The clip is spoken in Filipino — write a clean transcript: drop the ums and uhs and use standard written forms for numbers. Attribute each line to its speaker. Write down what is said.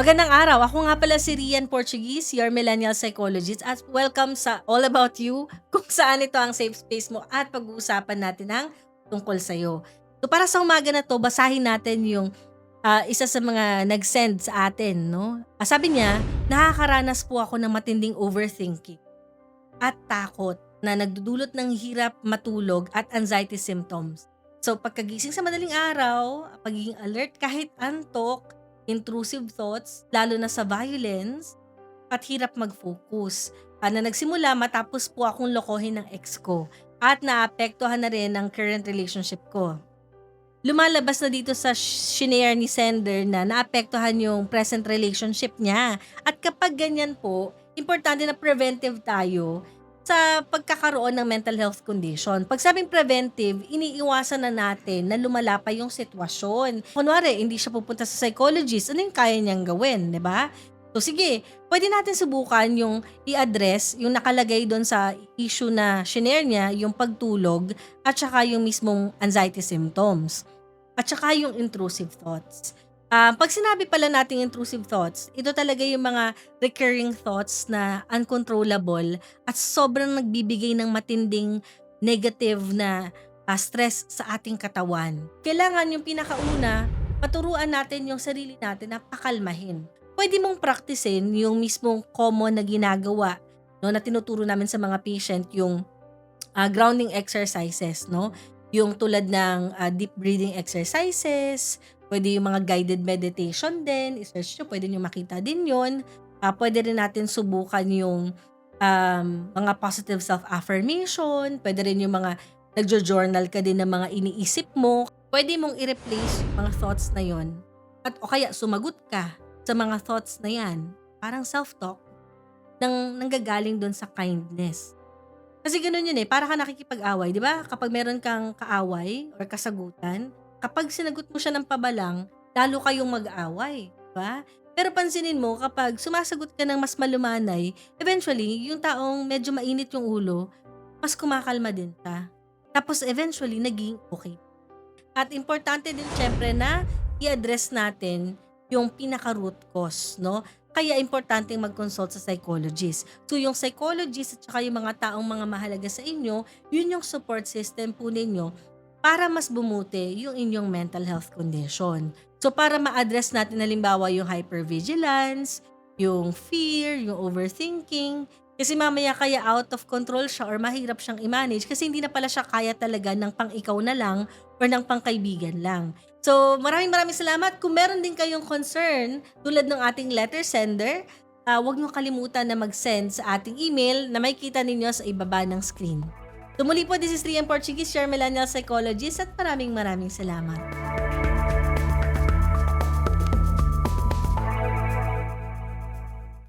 Speaker 1: Magandang araw. Ako nga pala si Rian Portuguese, your millennial psychologist at welcome sa All About You, kung saan ito ang safe space mo at pag-uusapan natin ang tungkol sa'yo. So para sa umaga na to, basahin natin yung isa sa mga nag-send sa atin, no? Sabi niya, nakakaranas po ako ng matinding overthinking at takot na nagdudulot ng hirap matulog at anxiety symptoms. So pagkagising sa madaling araw, pagiging alert kahit antok, intrusive thoughts, lalo na sa violence, at hirap mag-focus. Na nagsimula matapos po akong lokohin ng ex ko at naapektuhan na rin ang current relationship ko. Lumalabas na dito sa shinare ni sender na naapektuhan yung present relationship niya. At kapag ganyan po, importante na preventive tayo sa pagkakaroon ng mental health condition. Pag sabing preventive, iniiwasan na natin na lumala pa yung sitwasyon. Kunwari, hindi siya pupunta sa psychologist, ano yung kaya niyang gawin, di ba? So sige, pwede natin subukan yung i-address yung nakalagay doon sa issue na shinare niya, yung pagtulog at saka yung mismong anxiety symptoms. At saka yung intrusive thoughts. Pag sinabi pala nating intrusive thoughts, ito talaga yung mga recurring thoughts na uncontrollable at sobrang nagbibigay ng matinding negative na stress sa ating katawan. Kailangan yung pinakauna, paturuan natin yung sarili natin na pakalmahin. Pwede mong practicein yung mismong common na ginagawa, no, na tinuturo namin sa mga patient, yung grounding exercises, no? Yung tulad ng deep breathing exercises, pwede yung mga guided meditation din, i-search nyo, pwede nyo makita din yun. Pwede rin natin subukan yung mga positive self-affirmation, pwede rin yung mga nagjo-journal ka din ng mga iniisip mo. Pwede mong i-replace yung mga thoughts na yon at o kaya sumagot ka sa mga thoughts na yan. Parang self-talk nanggagaling doon sa kindness. Kasi gano'n yun para ka nakikipag-away, di ba? Kapag meron kang kaaway or kasagutan, kapag sinagot mo siya ng pabalang, lalo kayong mag-away, di ba? Pero pansinin mo, kapag sumasagot ka ng mas malumanay, eventually, yung taong medyo mainit yung ulo, mas kumakalma din ka. Tapos eventually, naging okay. At importante din syempre na i-address natin yung pinaka-root cause, no? Kaya importanteng mag-consult sa psychologist. So yung psychologist at saka yung mga taong mga mahalaga sa inyo, yun yung support system po ninyo para mas bumuti yung inyong mental health condition. So para ma-address natin halimbawa yung hypervigilance, yung fear, yung overthinking, kasi mamaya kaya out of control siya or mahirap siyang i-manage kasi hindi na pala siya kaya talaga ng pang-ikaw na lang or ng pang-kaibigan lang. So, maraming salamat. Kung meron din kayong concern tulad ng ating letter sender, huwag niyo kalimutan na mag-send sa ating email na makikita ninyo sa ibaba ng screen. Tumuli po, this is Rian Portuguese, your millennial psychologist, at maraming salamat.